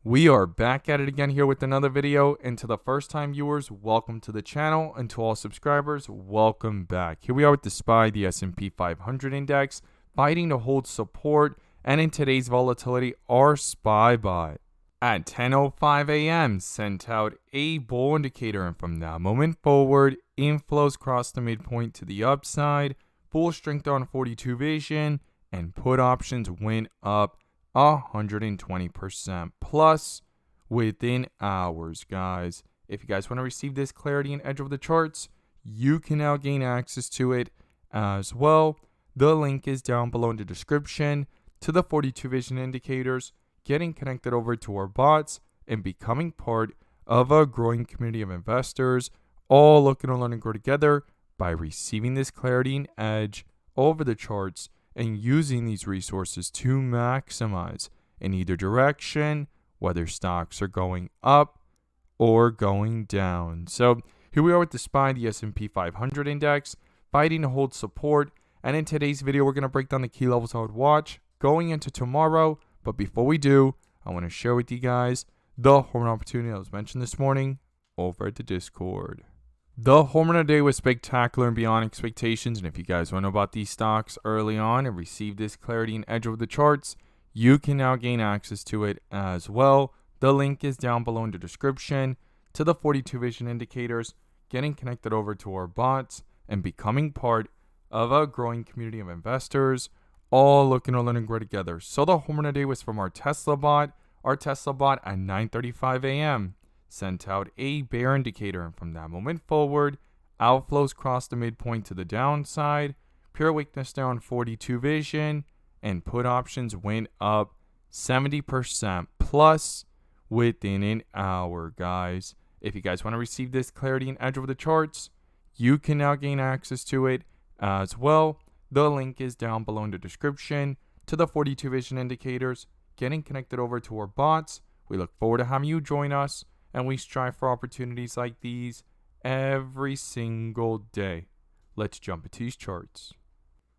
We are back at it again here with another video, and to the first time viewers, welcome to the channel, and to all subscribers, welcome back. Here we are with the SPY, the S&P 500 index, fighting to hold support, and in today's volatility, our SPY buy at 10:05 a.m. sent out a bull indicator, and from that moment forward, inflows crossed the midpoint to the upside, full strength on 42 vision, and put options went up 120% plus within hours, guys. If you guys want to receive this clarity and edge of the charts, you can now gain access to it as well. The link is down below in the description to the 42 vision indicators, getting connected over to our bots, and becoming part of a growing community of investors, all looking to learn and grow together by receiving this clarity and edge over the charts and using these resources to maximize in either direction, whether stocks are going up or going down. So here we are with the SPY, the S&P 500 index, fighting to hold support. And in today's video, we're going to break down the key levels I would watch going into tomorrow. But before we do, I want to share with you guys the home run opportunity that was mentioned this morning over at the Discord. The home run of the day was spectacular and beyond expectations, and if you guys want to know about these stocks early on and receive this clarity and edge over the charts, you can now gain access to it as well. The link is down below in the description to the 42 vision indicators, getting connected over to our bots, and becoming part of a growing community of investors, all looking to learn and grow together. So the home run of the day was from our Tesla bot. Our Tesla bot at 9:35 a.m. sent out a bear indicator, and from that moment forward, outflows crossed the midpoint to the downside, pure weakness down 42 vision, and put options went up 70% plus within an hour, guys. If you guys want to receive this clarity and edge over the charts, you can now gain access to it as well. The link is down below in the description to the 42 vision indicators, getting connected over to our bots. We look forward to having you join us, and we strive for opportunities like these every single day. Let's jump into these charts.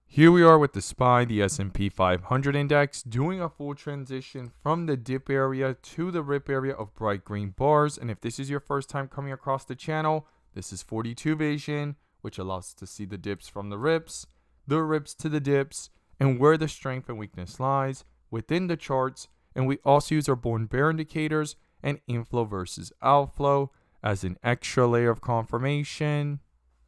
Here we are with the SPY, the S&P 500 index, doing a full transition from the dip area to the rip area of bright green bars. And if this is your first time coming across the channel, this is 42 vision, which allows us to see the dips from the rips to the dips, and where the strength and weakness lies within the charts. And we also use our bull and bear indicators and inflow versus outflow as an extra layer of confirmation,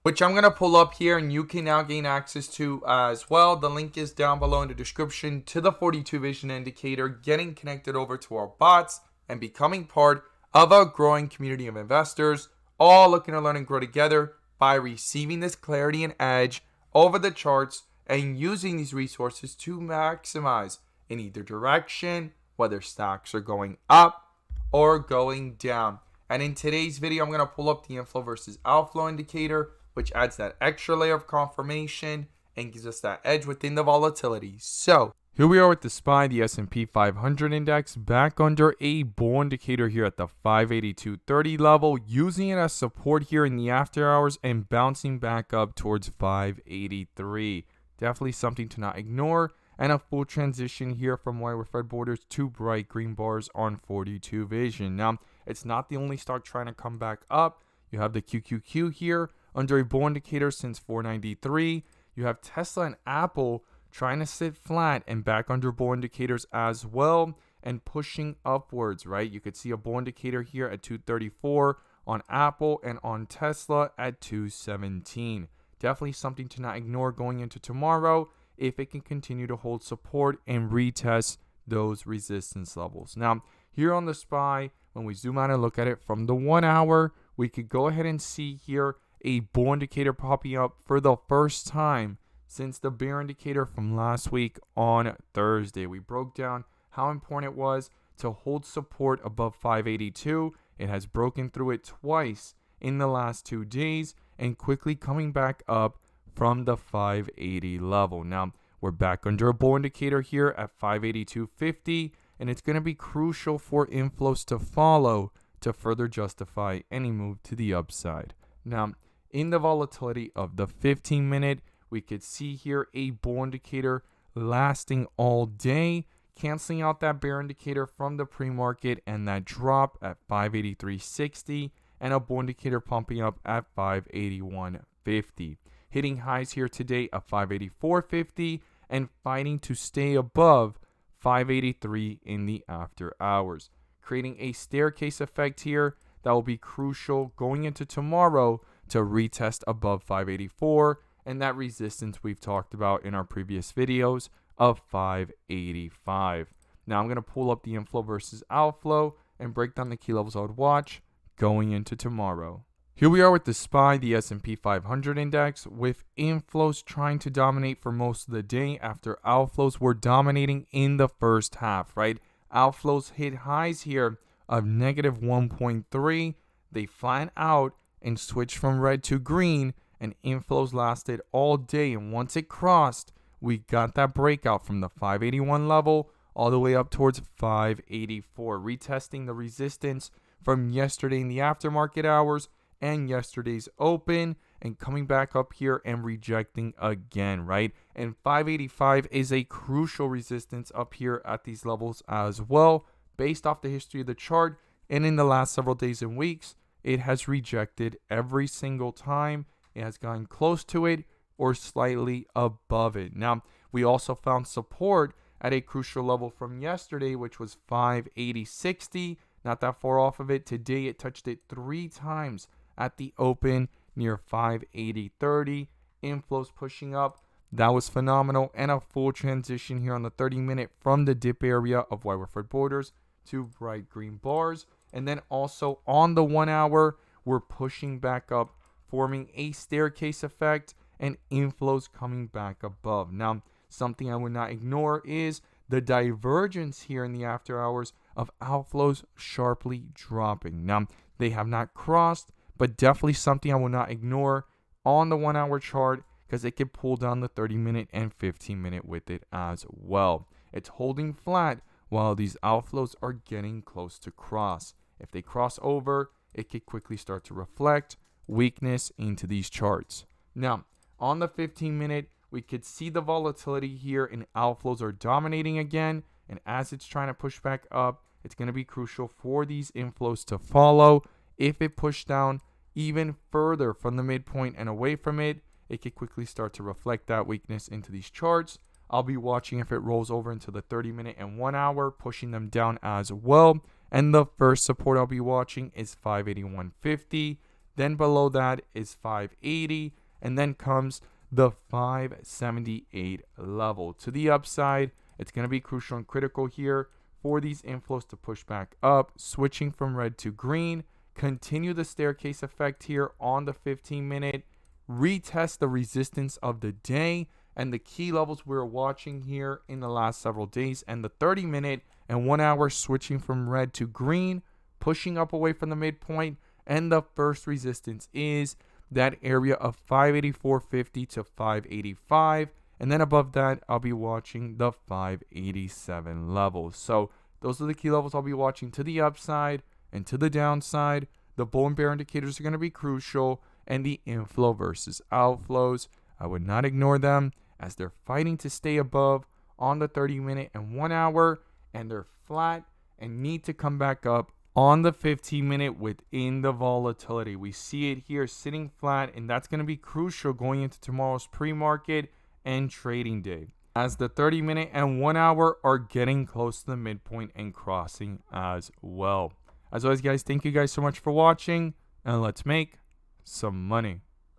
which I'm going to pull up here, and you can now gain access to as well. The link is down below in the description to the 42 vision indicator, getting connected over to our bots and becoming part of a growing community of investors, all looking to learn and grow together by receiving this clarity and edge over the charts and using these resources to maximize in either direction, whether stocks are going up or going down. And in today's video, I'm going to pull up the inflow versus outflow indicator, which adds that extra layer of confirmation and gives us that edge within the volatility. So here we are with the SPY, the S&P 500 index, back under a bull indicator here at the 582.30 level, using it as support here in the after hours and bouncing back up towards 583. Definitely something to not ignore, and a full transition here from wire fed borders to bright green bars on 42 vision. Now, it's not the only stock trying to come back up. You have the QQQ here under a bull indicator since 493. You have Tesla and Apple trying to sit flat and back under bull indicators as well, and pushing upwards, right? You could see a bull indicator here at 234 on Apple and on Tesla at 217. Definitely something to not ignore going into tomorrow if it can continue to hold support and retest those resistance levels. Now, here on the SPY, when we zoom out and look at it from the 1 hour, we could go ahead and see here a bull indicator popping up for the first time since the bear indicator from last week on Thursday. We broke down how important it was to hold support above 582. It has broken through it twice in the last 2 days and quickly coming back up from the 580 level. Now, we're back under a bull indicator here at 582.50, and it's going to be crucial for inflows to follow to further justify any move to the upside. Now, in the volatility of the 15-minute, we could see here a bull indicator lasting all day, canceling out that bear indicator from the pre-market and that drop at 583.60, and a bull indicator pumping up at 581.50. Hitting highs here today of 584.50 and fighting to stay above 583 in the after hours, creating a staircase effect here that will be crucial going into tomorrow to retest above 584 and that resistance we've talked about in our previous videos of 585. Now I'm going to pull up the inflow versus outflow and break down the key levels I would watch going into tomorrow. Here we are with the SPY, the S&P 500 index, with inflows trying to dominate for most of the day after outflows were dominating in the first half, right? Outflows hit highs here of negative 1.3. They flattened out and switched from red to green, and inflows lasted all day. And once it crossed, we got that breakout from the 581 level all the way up towards 584, retesting the resistance from yesterday in the aftermarket hours and yesterday's open, and coming back up here and rejecting again, right? And 585 is a crucial resistance up here at these levels as well. Based off the history of the chart and in the last several days and weeks, it has rejected every single time. It has gotten close to it or slightly above it. Now, we also found support at a crucial level from yesterday, which was 580.60. Not that far off of it. Today, it touched it 3 times at the open near 580.30. Inflows pushing up. That was phenomenal, and a full transition here on the 30-minute from the dip area of Weatherford borders to bright green bars. And then also on the 1 hour, we're pushing back up, forming a staircase effect, and inflows coming back above. Now, something I would not ignore is the divergence here in the after hours of outflows sharply dropping. Now, they have not crossed, but definitely something I will not ignore on the 1 hour chart, because it could pull down the 30-minute and 15-minute with it as well. It's holding flat while these outflows are getting close to cross. If they cross over, it could quickly start to reflect weakness into these charts. Now, on the 15-minute, we could see the volatility here, and outflows are dominating again. And as it's trying to push back up, it's going to be crucial for these inflows to follow. If it pushed down even further from the midpoint and away from it, it could quickly start to reflect that weakness into these charts. I'll be watching if it rolls over into the 30-minute and 1 hour, pushing them down as well. And the first support I'll be watching is 581.50. Then below that is 580. And then comes the 578 level. To the upside, it's going to be crucial and critical here for these inflows to push back up, switching from red to green. Continue the staircase effect here on the 15-minute. Retest the resistance of the day and the key levels we're watching here in the last several days, and the 30-minute and 1 hour switching from red to green, pushing up away from the midpoint. And the first resistance is that area of 584.50 to 585. And then above that, I'll be watching the 587 levels. So those are the key levels I'll be watching to the upside and to the downside. The bull and bear indicators are going to be crucial, and the inflow versus outflows, I would not ignore them as they're fighting to stay above on the 30-minute and 1 hour, and they're flat and need to come back up on the 15-minute within the volatility. We see it here sitting flat, and that's going to be crucial going into tomorrow's pre-market and trading day, as the 30-minute and 1 hour are getting close to the midpoint and crossing as well. As always, guys, thank you guys so much for watching, and let's make some money.